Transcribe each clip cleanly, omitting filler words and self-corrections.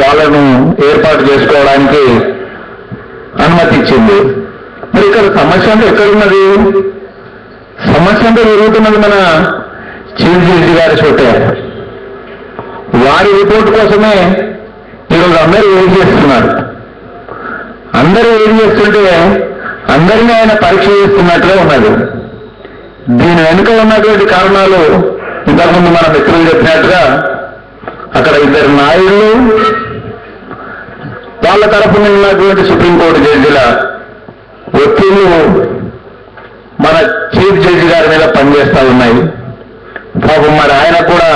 వాళ్ళను ఏర్పాటు చేసుకోవడానికి అనుమతి ఇచ్చింది. మరి ఇక్కడ సమస్య అంటే ఎక్కడున్నది? సమస్య అంటే జరుగుతున్నది మన చీఫ్ జస్టిస్ గారి చోటే. వారి రిపోర్ట్ కోసమే ఈరోజు అందరూ వెయిట్ చేస్తున్నారు. అందరూ వెయిట్ చేస్తుంటే అందరినీ ఆయన పరీక్ష చేస్తున్నట్లే ఉన్నది. దీని వెనుక ఉన్నటువంటి కారణాలు ఇంతకుముందు మన మిత్రులు చెప్పినట్టుగా అక్కడ ఇద్దరు నాయుళ్ళు, వాళ్ళ తరఫున ఉన్నటువంటి సుప్రీంకోర్టు జడ్జిల ఒత్తిళ్లు మన చీఫ్ జడ్జి గారి మీద పనిచేస్తూ ఉన్నాయి. పాపం మరి ఆయన కూడా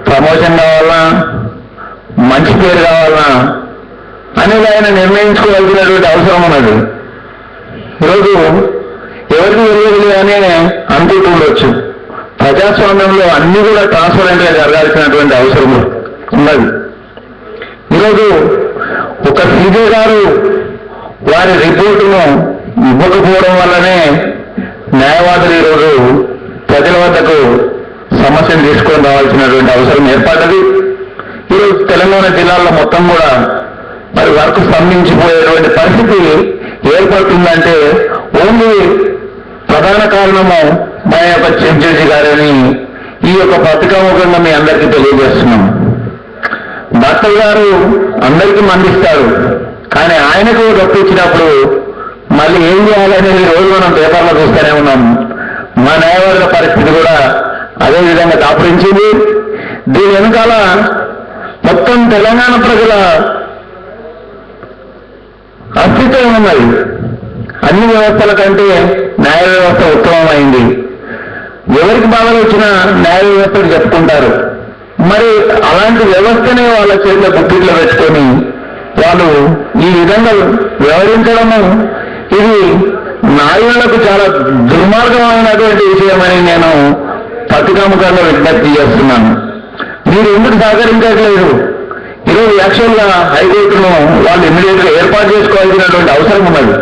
ప్రమోషన్ కావాలన్నా, మంచి పేరు కావాలన్నా అనేది ఆయన నిర్ణయించుకోవాల్సినటువంటి అవసరం ఉన్నది. ఈరోజు ఎవరికి తెలియదు అని అనుకుంటుండొచ్చు. ప్రజాస్వామ్యంలో అన్ని కూడా ట్రాన్స్పరెంట్గా జరగాల్సినటువంటి అవసరం ఉన్నది. ఈరోజు ఒక సీజే గారు వారి రిపోర్టును ఇవ్వకపోవడం వల్లనే న్యాయవాదులు ఈరోజు ప్రజల వద్దకు సమస్యను తీసుకొని రావాల్సినటువంటి అవసరం ఏర్పడ్డది. ఈరోజు తెలంగాణ జిల్లాల్లో మొత్తం కూడా మరి వర్క్ స్తంభించిపోయేటువంటి పరిస్థితి ఏర్పడుతుందంటే ఓన్లీ ప్రధాన కారణము మా యొక్క చీఫ్ జడ్జి గారని ఈ యొక్క పత్రికాముఖంగా మీ అందరికీ తెలియజేస్తున్నాం. డాక్టర్ గారు అందరికీ మందిస్తారు, కానీ ఆయనకు డబ్బు ఇచ్చినప్పుడు మళ్ళీ ఏం చేయాలనేది రోజు మనం పేపర్లో చూస్తూనే ఉన్నాం. మా న్యాయవాదుల పరిస్థితి కూడా అదే విధంగా దాపురించింది. దీని వెనకాల మొత్తం తెలంగాణ ప్రజల అస్తిత్వం ఉన్నది. అన్ని వ్యవస్థల కంటే న్యాయ వ్యవస్థ ఉత్తమమైంది. ఎవరికి బాధలు వచ్చినా న్యాయ వ్యవస్థకు చెప్పుకుంటారు. మరి అలాంటి వ్యవస్థనే వాళ్ళ చేతిలో గుప్పిట్లో పెట్టుకొని వాళ్ళు ఈ విధంగా వ్యవహరించడము ఇది న్యాయులకు చాలా దుర్మార్గమైనటువంటి విషయమని నేను పత్రికాముఖంగా విజ్ఞప్తి చేస్తున్నాను. మీరు ఎందుకు సహకరించట్లేదు? ఈరోజు యాక్చువల్గా హైకోర్టును వాళ్ళు ఇమ్మీడియట్గా ఏర్పాటు చేసుకోవాల్సినటువంటి అవసరం ఉన్నది.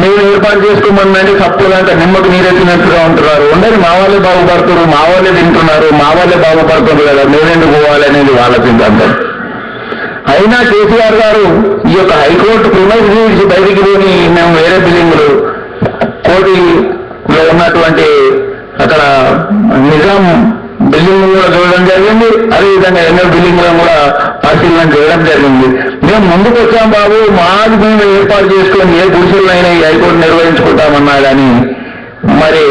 మీరు ఏర్పాటు చేసుకోమనంటే తప్పులంటే నిమ్మకు నీరెత్తినట్టుగా ఉంటున్నారు. ఉండని మా వాళ్ళే బాగుపడుతున్నారు, మా వాళ్ళే తింటున్నారు, మా వాళ్ళే బాగుపడుతున్నారు కదా, మేమెందుకు పోవాలి అనేది వాళ్ళ సిద్ధాంతం. అయినా కేసీఆర్ గారు ఈ యొక్క హైకోర్టు ప్రిమైజ్ బయటికి పోని మేము వేరే బిల్డింగులు కోటిలో ఉన్నటువంటి అక్కడ నిజాం బిల్డింగ్ కూడా చూడడం జరిగింది. అదేవిధంగా ఎన్నో బిల్డింగ్లను కూడా పరిశీలన చేయడం జరిగింది. మేము ముందుకు వచ్చాం బాబు, మాది మేము ఏర్పాటు చేసుకొని ఏ గుడిసెలైనా ఈ హైకోర్టు నిర్వహించుకుంటామన్నా కానీ మరి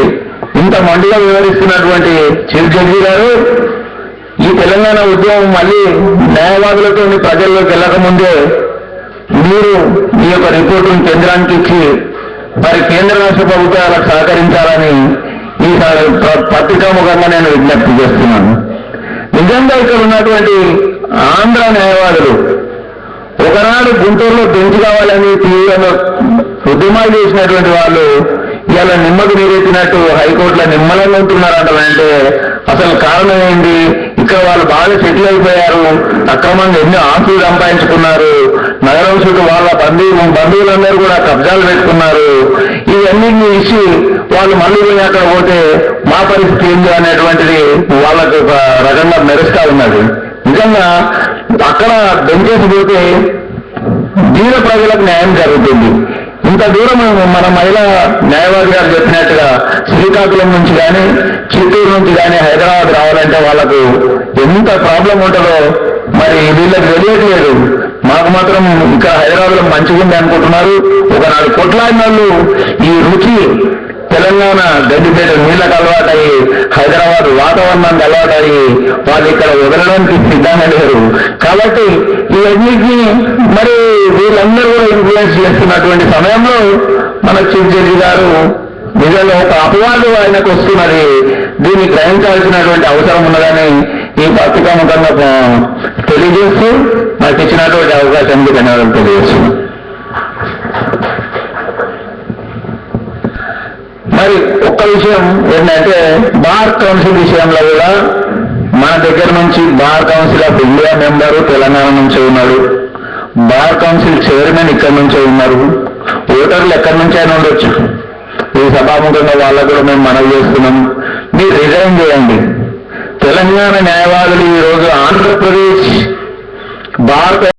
ఇంత మండిగా వివరిస్తున్నటువంటి చీఫ్ జడ్జి గారు ఈ తెలంగాణ ఉద్యమం మళ్ళీ న్యాయవాదులతో ప్రజల్లోకి వెళ్ళకముందే మీరు ఈ యొక్క రిపోర్టును కేంద్రానికి ఇచ్చి మరి కేంద్ర రాష్ట్ర ప్రభుత్వాలకు సహకరించాలని ఈ పత్రికాముఖంగా నేను విజ్ఞప్తి చేస్తున్నాను. నిజంగా ఇక్కడ ఉన్నటువంటి ఆంధ్ర న్యాయవాదులు ఒకనాడు గుంటూరులో బెంచ్ కావాలని తీవ్రంగా ఉద్యమాలు చేసినటువంటి వాళ్ళు ఇవాళ నిమ్మకు నీరెత్తినట్టు హైకోర్టులో నిమ్మలంగా ఉంటున్నారంటే అసలు కారణం ఏంటి? ఇక్కడ వాళ్ళు బాగా సెటిల్ అయిపోయారు, అక్రమంగా ఎన్నో ఆస్తులు సంపాదించుకున్నారు, నగరం చుట్టూ వాళ్ళ బంధువులందరూ కూడా కబ్జాలు పెట్టుకున్నారు. ఇవన్నిటిని ఇచ్చి వాళ్ళు మళ్ళీ అక్కడ పోతే మా పరిస్థితి ఏంటి అనేటువంటిది వాళ్ళకి ఒక రకంగా మెరుస్తా ఉన్నది. నిజంగా అక్కడ బెంచేసి పోతే దీన ప్రజలకు న్యాయం జరుగుతుంది. ఇంత దూరం మన మహిళా న్యాయవాది గారు చెప్పినట్టుగా శ్రీకాకుళం నుంచి కానీ చిత్తూరు నుంచి కానీ హైదరాబాద్ రావాలంటే వాళ్ళకు ఎంత ప్రాబ్లం ఉంటుందో మరి వీళ్ళకి తెలియట్లేదు. మాకు మాత్రం ఇక్కడ హైదరాబాద్లో మంచిగా ఉంది అనుకుంటున్నారు. ఒక 4 కొట్లాడిన వాళ్ళు ఈ రుచి తెలంగాణ గడ్డిపేట నీళ్ళకు అలవాటయ్యి హైదరాబాద్ వాతావరణానికి అలవాటయ్యి వాళ్ళు ఇక్కడ వదలడానికి సిద్ధంగా లేరు. కాబట్టి ఇవన్నిటినీ మరి వీళ్ళందరూ కూడా ఇన్ఫ్లుయెన్స్ చేస్తున్నటువంటి సమయంలో మన చీఫ్ జడ్జి గారు నిజంగా ఒక అపవాదు ఆయనకు వస్తున్నది. దీన్ని గ్రహించాల్సినటువంటి అవసరం ఉన్నదని ఈ పత్రికాముఖంగా తెలియజేస్తూ నాకు ఇచ్చినటువంటి అవకాశానికి ధన్యవాదాలు తెలియజేస్తున్నాను. మరి ఒక్క విషయం ఏంటంటే బార్ కౌన్సిల్ విషయంలో కూడా మన దగ్గర నుంచి bar council of India member Telangana నుంచి ఉన్నాడు, బార్ కౌన్సిల్ చైర్మన్ ఇక్కడ నుంచే ఉన్నారు, ఓటర్లు ఎక్కడి నుంచి అయినా ఉండొచ్చు. ఈ సభాముఖంగా వాళ్ళకు కూడా మేము మనవి చేస్తున్నాం, మీరు రిజైన్ చేయండి. తెలంగాణ న్యాయవాదులు ఈరోజు ఆంధ్రప్రదేశ్ భారత